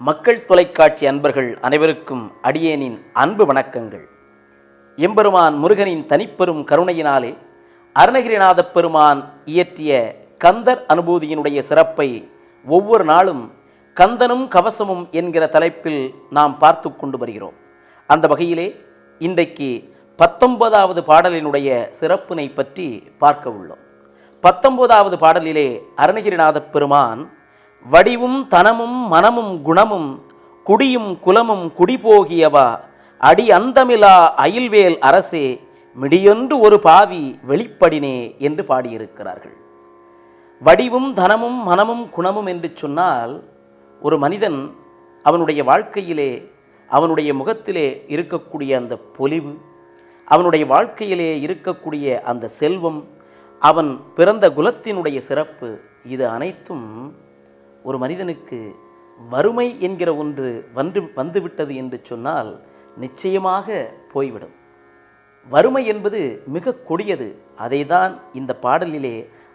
மக்கள் தொலைக்காட்சி அன்பர்கள் அனைவருக்கும் அடியேனின் அன்பு வணக்கங்கள். எம்பெருமான் முருகனின் தனிப்பெரும் கருணையினாலே அருணகிரிநாதப் பெருமான் இயற்றிய கந்தர் அனுபூதியினுடைய சிறப்பை ஒவ்வொரு நாளும் கந்தனும் கவசமும் என்கிற தலைப்பில் நாம் பார்த்து கொண்டு வருகிறோம். அந்த வகையிலே இன்றைக்கு 19வது பாடலினுடைய சிறப்பினை பற்றி பார்க்க உள்ளோம். 19வது பாடலிலே அருணகிரிநாதப் பெருமான் வடிவும் தனமும் மனமும் குணமும் குடியும் குலமும் குடிபோகியவா அடி அந்தமிலா அயில்வேல் அரசே மிடியொன்று ஒரு பாவி வெளிப்படினே என்று பாடியிருக்கிறார்கள். வடிவும் தனமும் மனமும் குணமும் என்று சொன்னால் ஒரு மனிதன் அவனுடைய வாழ்க்கையிலே அவனுடைய முகத்திலே இருக்கக்கூடிய அந்த பொலிவு, அவனுடைய வாழ்க்கையிலே இருக்கக்கூடிய அந்த செல்வம், அவன் பிறந்த குலத்தினுடைய சிறப்பு, இது அனைத்தும் ஒரு மனிதனுக்கு வறுமை என்கிற ஒன்று வந்துவிட்டது என்று சொன்னால் நிச்சயமாக போய்விடும். வறுமை என்பது மிக கொடியது. அதை தான் இந்த பாடலிலே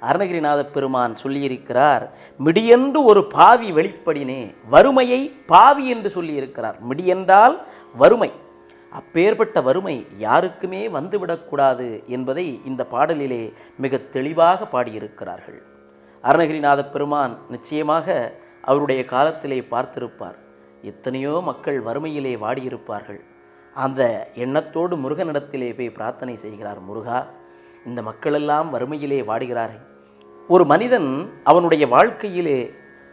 அருணகிரிநாதப் பெருமான் சொல்லியிருக்கிறார். மிடியென்று ஒரு பாவி வெளிப்படினே. வறுமையை பாவி என்று சொல்லியிருக்கிறார். மிடியென்றால் வறுமை. அப்பேற்பட்ட வறுமை யாருக்குமே வந்துவிடக்கூடாது என்பதை இந்த பாடலிலே மிக தெளிவாக பாடியிருக்கிறார்கள். அருணகிரிநாதப் பெருமான் நிச்சயமாக அவருடைய காலத்திலே பார்த்திருப்பார். எத்தனையோ மக்கள் வறுமையிலே வாடியிருப்பார்கள். அந்த எண்ணத்தோடு முருகனிடத்திலே போய் பிரார்த்தனை செய்கிறார். முருகா, இந்த மக்களெல்லாம் வறுமையிலே வாடுகிறார்கள். ஒரு மனிதன் அவனுடைய வாழ்க்கையிலே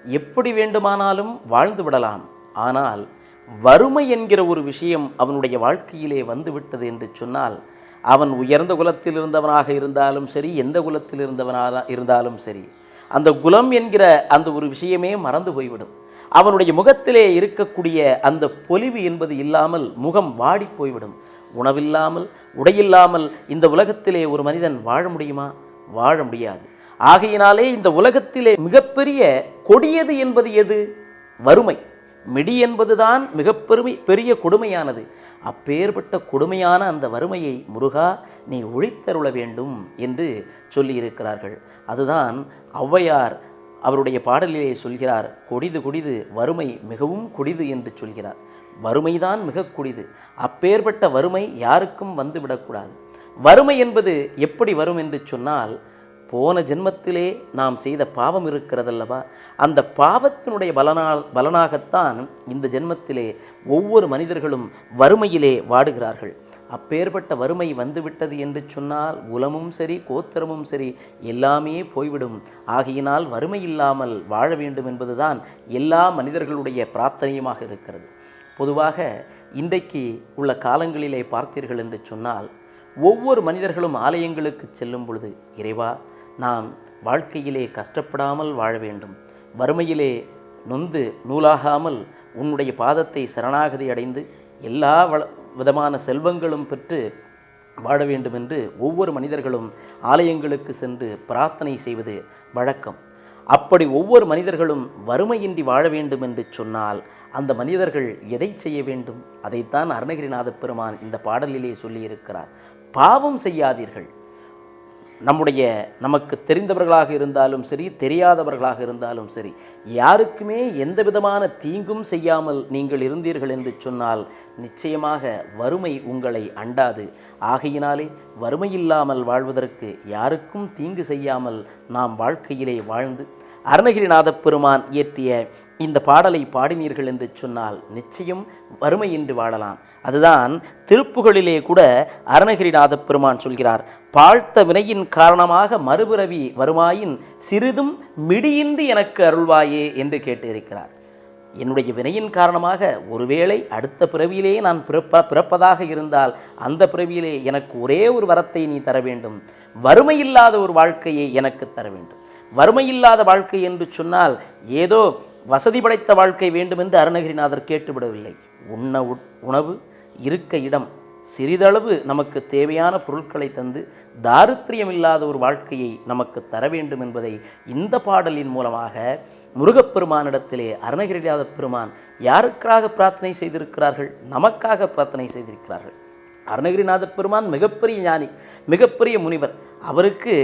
எப்படி வேண்டுமானாலும் வாழ்ந்து விடலாம். ஆனால் வறுமை என்கிற ஒரு விஷயம் அவனுடைய வாழ்க்கையிலே வந்துவிட்டது என்று சொன்னால் அவன் உயர்ந்த குலத்தில் இருந்தவனாக இருந்தாலும் சரி, எந்த குலத்தில் இருந்தவனாக இருந்தாலும் சரி, அந்த குலம் என்கிற அந்த ஒரு விஷயமே மறந்து போய்விடும். அவனுடைய முகத்திலே இருக்கக்கூடிய அந்த பொலிவு என்பது இல்லாமல் முகம் வாடி போய்விடும். உணவில்லாமல் உடையில்லாமல் இந்த உலகத்திலே ஒரு மனிதன் வாழ முடியுமா? வாழ முடியாது. ஆகையினாலே இந்த உலகத்திலே மிகப்பெரிய கொடியது என்பது எது? வறுமை. மிடி என்பதுதான் மிக பெரிய கொடுமையானது. அப்பேற்பட்ட கொடுமையான அந்த வறுமையை முருகா நீ ஒழித்தருள வேண்டும் என்று சொல்லியிருக்கிறார்கள். அதுதான் ஔவையார் அவருடைய பாடலிலே சொல்கிறார். கொடிது கொடிது வறுமை மிகவும் கொடிது என்று சொல்கிறார். வறுமைதான் மிக கொடிது. அப்பேற்பட்ட வறுமை யாருக்கும் வந்துவிடக்கூடாது. வறுமை என்பது எப்படி வரும் என்று சொன்னால், போன ஜென்மத்திலே நாம் செய்த பாவம் இருக்கிறதல்லவா, அந்த பாவத்தினுடைய பலனாகத்தான் இந்த ஜென்மத்திலே ஒவ்வொரு மனிதர்களும் வறுமையிலே வாடுகிறார்கள். அப்பேற்பட்ட வறுமை வந்துவிட்டது என்று சொன்னால் குலமும் சரி, கோத்திரமும் சரி, எல்லாமே போய்விடும். ஆகையினால் வறுமை இல்லாமல் வாழ வேண்டும் என்பதுதான் எல்லா மனிதர்களுடைய பிரார்த்தனையுமாக இருக்கிறது. பொதுவாக இன்றைக்கு உள்ள காலங்களிலே பார்த்தீர்கள் என்று சொன்னால் ஒவ்வொரு மனிதர்களும் ஆலயங்களுக்கு செல்லும் பொழுது, இறைவா, நாம் வாழ்க்கையிலே கஷ்டப்படாமல் வாழ வேண்டும், வறுமையிலே நொந்து நூலாகாமல் உன்னுடைய பாதத்தை சரணாகதி அடைந்து எல்லா விதமான செல்வங்களும் பெற்று வாழ வேண்டும் என்று ஒவ்வொரு மனிதர்களும் ஆலயங்களுக்கு சென்று பிரார்த்தனை செய்வது வழக்கம். அப்படி ஒவ்வொரு மனிதர்களும் வறுமையின்றி வாழ வேண்டும் என்று சொன்னால் அந்த மனிதர்கள் எதை செய்ய வேண்டும்? அதைத்தான் அருணகிரிநாதப் பெருமான் இந்த பாடலிலே சொல்லியிருக்கிறார். பாவம் செய்யாதீர்கள். நமக்கு தெரிந்தவர்களாக இருந்தாலும் சரி, தெரியாதவர்களாக இருந்தாலும் சரி, யாருக்குமே எந்த விதமான தீங்கும் செய்யாமல் நீங்கள் இருந்தீர்கள் என்று சொன்னால் நிச்சயமாக வறுமை உங்களை அண்டாது. ஆகையினாலே வறுமையில்லாமல் வாழ்வதற்கு யாருக்கும் தீங்கு செய்யாமல் நாம் வாழ்க்கையிலே வாழ்ந்து அருணகிரிநாதப் பெருமான் இயற்றிய இந்த பாடலை பாடினீர்கள் என்று சொன்னால் நிச்சயம் வறுமையின்றி வாழலாம். அதுதான் திருப்புகழிலே கூட அருணகிரிநாதப் பெருமான் சொல்கிறார். பாழ்த்த வினையின் காரணமாக மறுபிறவி வருமாயின் சிறிதும் மிடியின்றி எனக்கு அருள்வாயே என்று கேட்டிருக்கிறார். என்னுடைய வினையின் காரணமாக ஒருவேளை அடுத்த பிறவியிலே நான் பிறப்பதாக இருந்தால் அந்த பிறவியிலே எனக்கு ஒரே ஒரு வரத்தை நீ தர வேண்டும். வறுமையில்லாத ஒரு வாழ்க்கையை எனக்கு தர வேண்டும். வறுமையில்லாத வாழ்க்கை என்று சொன்னால் ஏதோ வசதி படைத்த வாழ்க்கை வேண்டும் என்று அருணகிரிநாதர் கேட்டுவிடவில்லை. உணவு, இருக்க இடம், சிறிதளவு நமக்கு தேவையான பொருட்களை தந்து தாரித்திரியம் இல்லாத ஒரு வாழ்க்கையை நமக்கு தர வேண்டும் என்பதை இந்த பாடலின் மூலமாக முருகப்பெருமானிடத்திலே அருணகிரிநாதப் பெருமான் யாருக்காக பிரார்த்தனை செய்திருக்கிறார்கள்? நமக்காக பிரார்த்தனை செய்திருக்கிறார்கள். அருணகிரிநாதப் பெருமான் மிகப்பெரிய ஞானி, மிகப்பெரிய முனிவர். அவருக்கு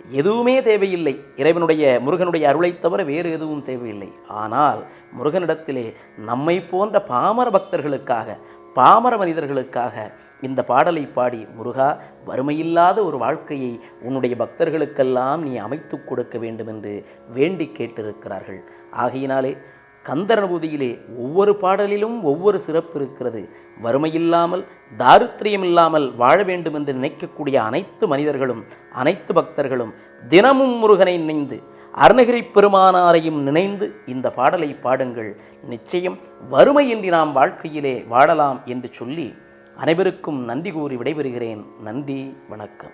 எதுவுமே தேவையில்லை. இறைவனுடைய முருகனுடைய அருளைத் தவிர வேறு எதுவும் தேவையில்லை. ஆனால் முருகனிடத்திலே நம்மை போன்ற பாமர பக்தர்களுக்காக, பாமர மனிதர்களுக்காக இந்த பாடலை பாடி, முருகா, வறுமையில்லாத ஒரு வாழ்க்கையை உன்னுடைய பக்தர்களுக்கெல்லாம் நீ அமைத்து கொடுக்க வேண்டும் என்று வேண்டி கேட்டிருக்கிறார்கள். ஆகையினாலே கந்தர் அனுபூதியிலே ஒவ்வொரு பாடலிலும் ஒவ்வொரு சிறப்பு இருக்கிறது. வறுமையில்லாமல், தாரித்திரியம் இல்லாமல் வாழ வேண்டும் என்று நினைக்கக்கூடிய அனைத்து மனிதர்களும், அனைத்து பக்தர்களும் தினமும் முருகனை நினைந்து, அருணகிரி பெருமானாரையும் நினைந்து இந்த பாடலை பாடுங்கள். நிச்சயம் வறுமையின்றி நாம் வாழ்க்கையிலே வாழலாம் என்று சொல்லி அனைவருக்கும் நன்றி கூறி விடைபெறுகிறேன். நன்றி, வணக்கம்.